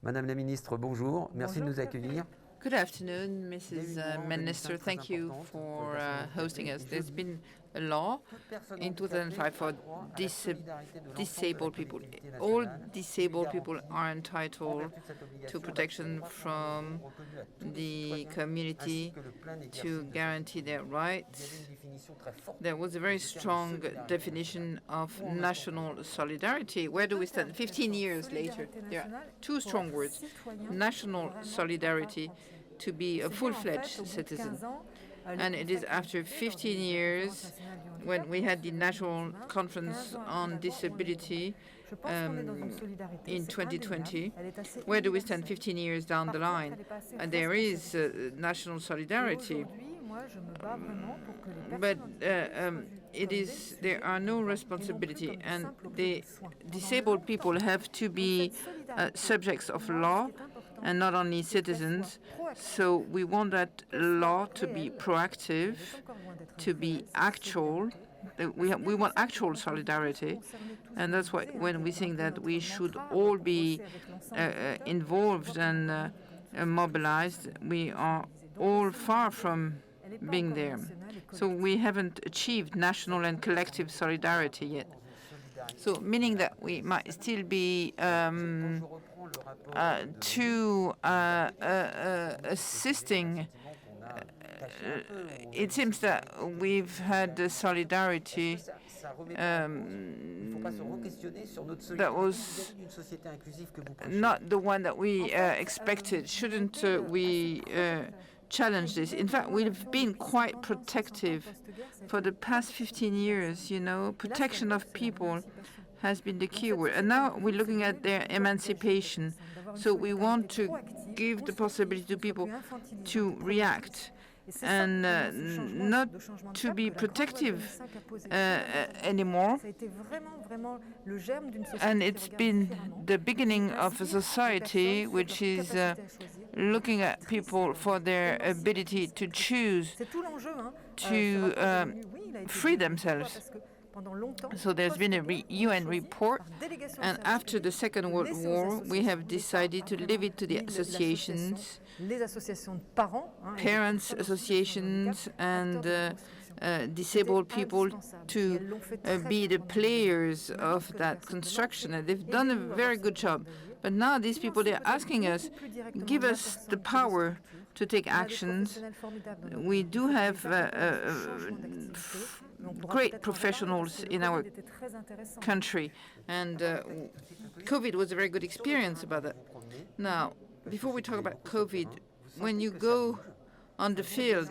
Madame la Ministre, bonjour. Merci de nous accueillir. Good afternoon, Mrs. Minister. Thank you for hosting us. There's been a law in 2005 for disabled people. All disabled people are entitled to protection from the community to guarantee their rights. There was a very strong definition of national solidarity. Where do we stand? 15 years later, there are two strong words: national solidarity, to be a full-fledged citizen. And it is after 15 years, when we had the National Conference on Disability in 2020, where do we stand 15 years down the line? And there is national solidarity. But there are no responsibility, and the disabled people have to be subjects of law and not only citizens. So we want that law to be proactive, to be actual. We want actual solidarity, and that's why when we think that we should all be involved and mobilized, we are all far from being there. So we haven't achieved national and collective solidarity yet. So meaning that we might still be assisting. It seems that we've had the solidarity that was not the one that we expected. Shouldn't we challenge this? In fact, we've been quite protective for the past 15 years. You know, protection of people has been the key word. And now we're looking at their emancipation. So we want to give the possibility to people to react and not to be protective anymore. And it's been the beginning of a society which is looking at people for their ability to choose to free themselves. So there's been a UN report, and after the Second World War, we have decided to leave it to the associations, parents' associations, and disabled people to be the players of that construction. And they've done a very good job. But now these people, they're asking us, give us the power to take actions. We do have great professionals in our country, and COVID was a very good experience about that. Now, before we talk about COVID, when you go on the field,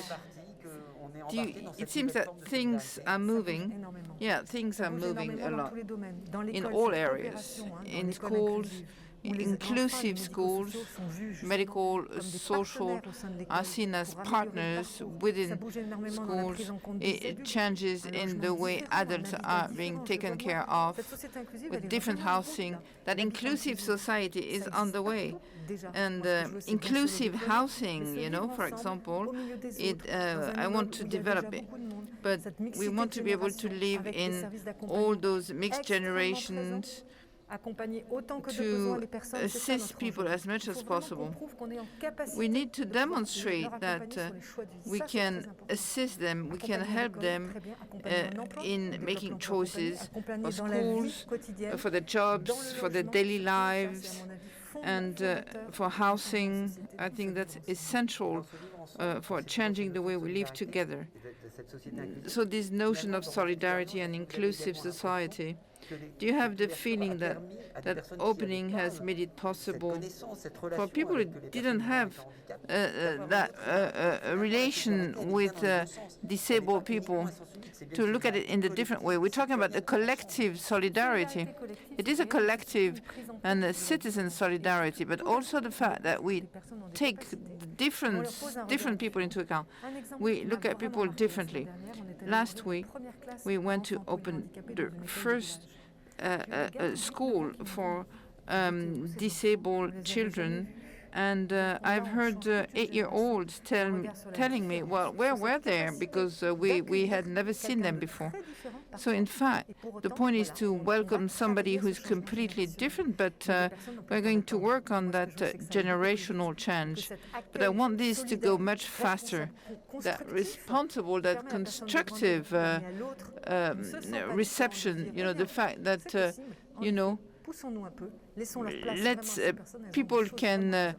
it seems that things are moving. Yeah, things are moving a lot in all areas, in schools, inclusive schools, medical, social, are seen as partners within schools. It changes in the way adults are being taken care of with different housing. That inclusive society is on the way. And inclusive housing, you know, for example, I want to develop it. But we want to be able to live in all those mixed generations, to assist people as much as possible. We need to demonstrate that we can assist them, we can help them in making choices for schools, for their jobs, for their daily lives, and for housing. I think that's essential for changing the way we live together. So this notion of solidarity and inclusive society, do you have the feeling that that opening has made it possible for people who didn't have that relation with disabled people to look at it in a different way? We're talking about the collective solidarity. It is a collective and a citizen solidarity, but also the fact that we take different people into account. We look at people differently. Last week, we went to open the first school for disabled children And I've heard 8-year-olds telling me, well, where were they? Because we had never seen them before. So in fact, the point is to welcome somebody who's completely different, but we're going to work on that generational change. But I want this to go much faster. That responsible, that constructive reception, the fact that, people can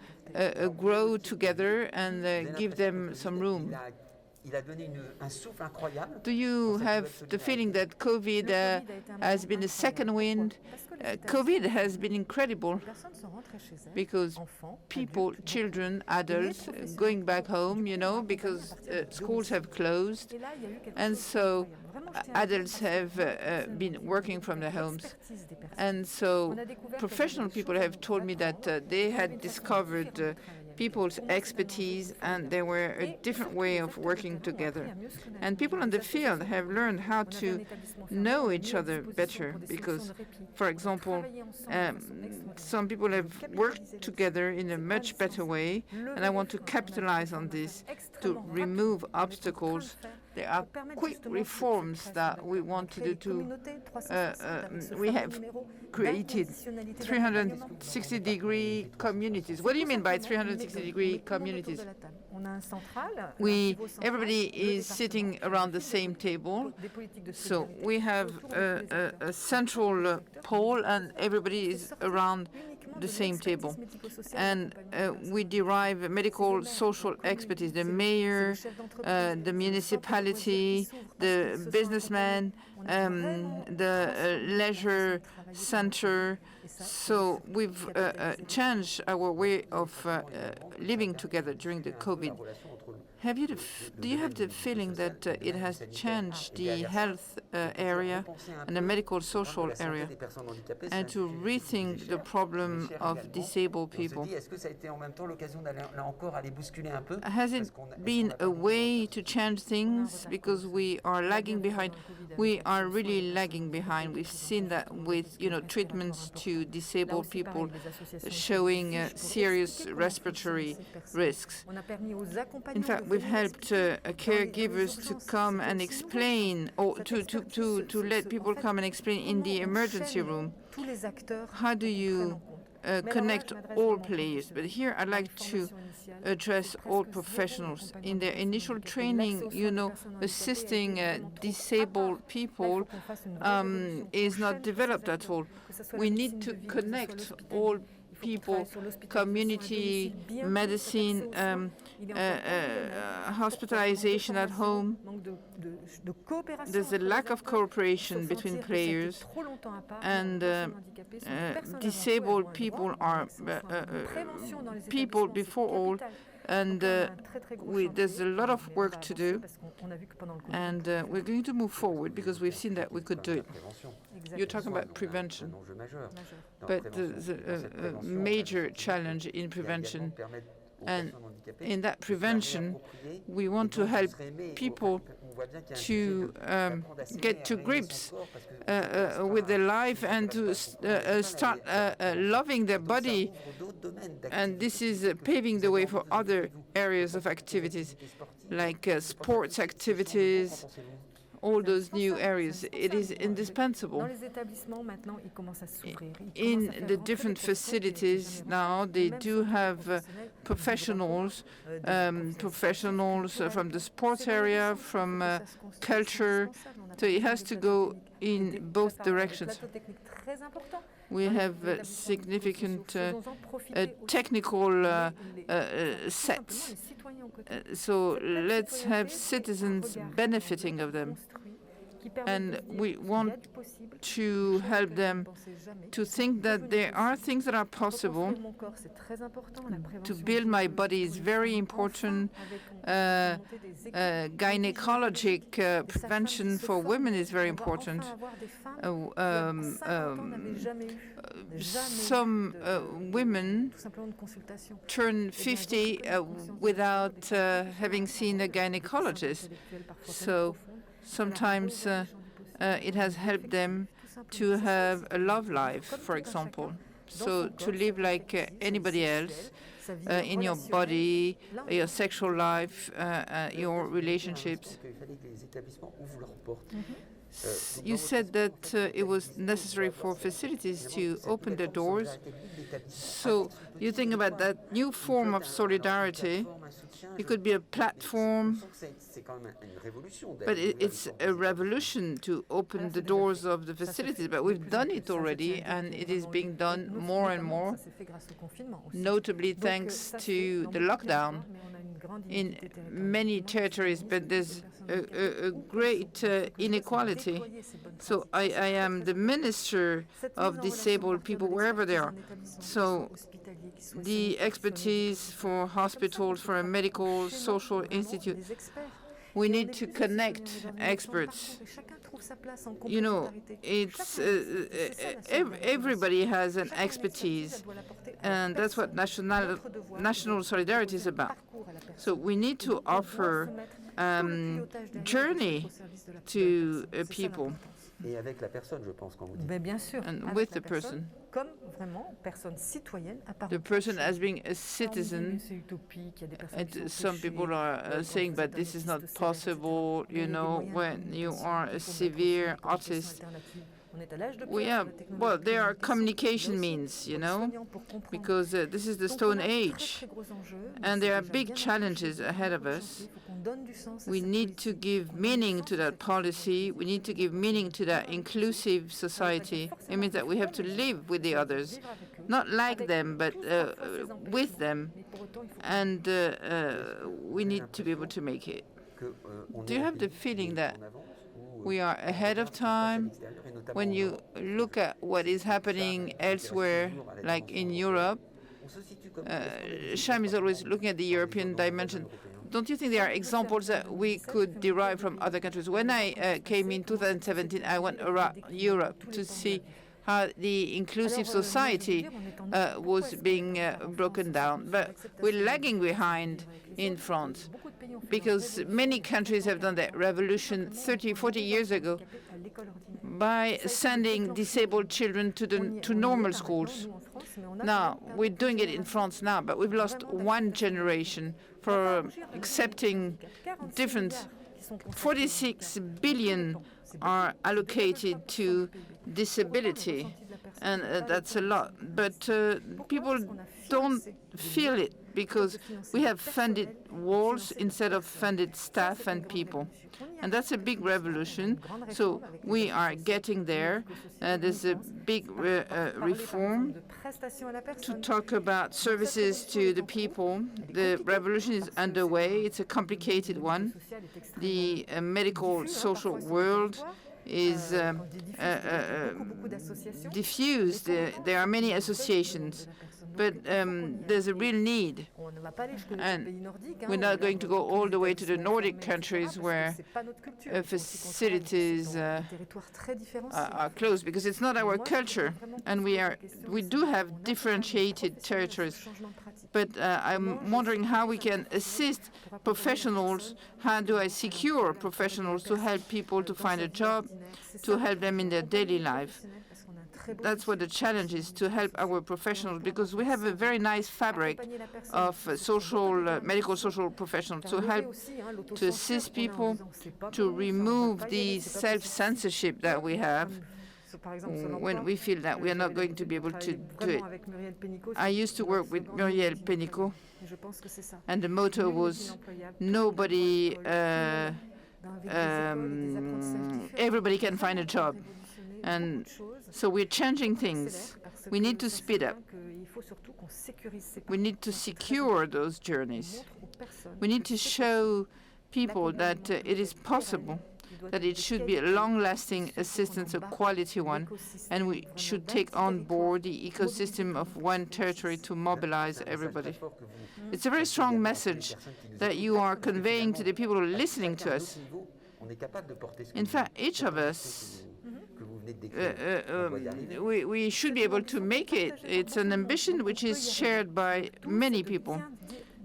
grow together and give them some room. Do you have the feeling that COVID has been a second wind? COVID has been incredible because people, children, adults, going back home, because schools have closed. And so adults have been working from their homes. And so professional people have told me that they had discovered people's expertise, and there were a different way of working together. And people in the field have learned how to know each other better because, for example, some people have worked together in a much better way, and I want to capitalize on this to remove obstacles. There are quick reforms that we want to do we have created 360-degree communities. What do you mean by 360-degree communities? Everybody is sitting around the same table. So we have a central pole and everybody is around the same table. And we derive medical, social expertise, the mayor, the municipality, the businessman, the leisure center. So we've changed our way of living together during the COVID. Do you have the feeling that it has changed the health area and the medical social area, and to rethink the problem of disabled people? Has it been a way to change things because we are lagging behind? We are really lagging behind. We've seen that with treatments to disabled people showing serious respiratory risks. In fact, we've helped caregivers to come and explain, or to let people come and explain in the emergency room. How do you connect all players? But here I'd like to address all professionals. In their initial training, assisting disabled people is not developed at all. We need to connect all people, community, medicine, hospitalization at home. There's a lack of cooperation between players, and disabled people are people before all, and there's a lot of work to do, and we're going to move forward because we've seen that we could do it. You're talking about prevention, but there's a major challenge in prevention, and in that prevention, we want to help people to get to grips with their life and to start loving their body. And this is paving the way for other areas of activities, like sports activities, all those new areas. It is indispensable. In the different facilities now, they do have professionals from the sports area, from culture. So it has to go in both directions. We have significant technical sets. So let's have citizens benefiting of them. And we want to help them to think that there are things that are possible. To build my body is very important. Gynecologic prevention for women is very important. Some women turn 50 without having seen a gynecologist. So sometimes it has helped them to have a love life, for example. So to live like anybody else, in your body, your sexual life, your relationships. You said that it was necessary for facilities to open their doors. So you think about that new form of solidarity. It could be a platform, but it's a revolution to open the doors of the facilities. But we've done it already, and it is being done more and more, notably thanks to the lockdown in many territories. But there's a great inequality. So I am the minister of disabled people wherever they are. So the expertise for hospitals, for a medical, social institute, we need to connect experts. You know, it's everybody has an expertise, and that's what national solidarity is about. So we need to offer journey to people. And with the person. The person as being a citizen. Some people are saying, but this is not possible, you know, when you are a severe autist. Well, there are communication means, you know, because this is the Stone Age, and there are big challenges ahead of us. We need to give meaning to that policy. We need to give meaning to that inclusive society. It means that we have to live with the others, not like them, but with them, and we need to be able to make it. Do you have the feeling that we are ahead of time when you look at what is happening elsewhere, like in Europe? CHAM is always looking at the European dimension. Don't you think there are examples that we could derive from other countries? When I came in 2017, I went around Europe to see how the inclusive society was being broken down. But we're lagging behind in France because many countries have done that revolution 30, 40 years ago by sending disabled children to normal schools. Now, we're doing it in France now, but we've lost one generation for accepting different. 46 billion are allocated to disability, and that's a lot. But people don't feel it because we have funded walls instead of funded staff and people. And that's a big revolution. So we are getting there. There's a big reform to talk about services to the people. The revolution is underway. It's a complicated one. The medical social world is diffused. There are many associations, but there's a real need. And we're not going to go all the way to the Nordic countries where facilities are closed, because it's not our culture, and we do have differentiated territories. But I'm wondering how we can assist professionals. How do I secure professionals to help people to find a job, to help them in their daily life? That's what the challenge is, to help our professionals, because we have a very nice fabric of medical social professionals to help to assist people, to remove the self-censorship that we have when we feel that we are not going to be able to do it. I used to work with Muriel Pénicaud, and the motto was nobody, everybody can find a job. And so we're changing things. We need to speed up. We need to secure those journeys. We need to show people that it is possible, that it should be a long-lasting assistance, a quality one, and we should take on board the ecosystem of one territory to mobilize everybody. It's a very strong message that you are conveying to the people who are listening to us. In fact, each of us, we should be able to make it. It's an ambition which is shared by many people.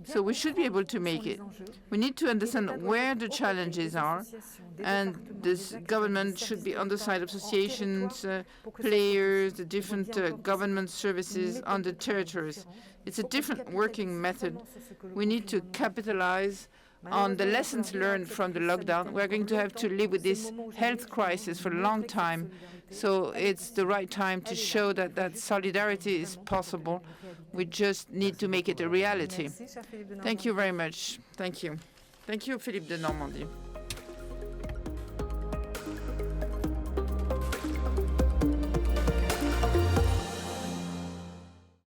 So we should be able to make it. We need to understand where the challenges are, and this government should be on the side of associations, players, the different government services on the territories. It's a different working method. We need to capitalize on the lessons learned from the lockdown. We're going to have to live with this health crisis for a long time. So it's the right time to show that solidarity is possible. We just need to make it a reality. Thank you very much. Thank you. Thank you, Philippe de Normandie.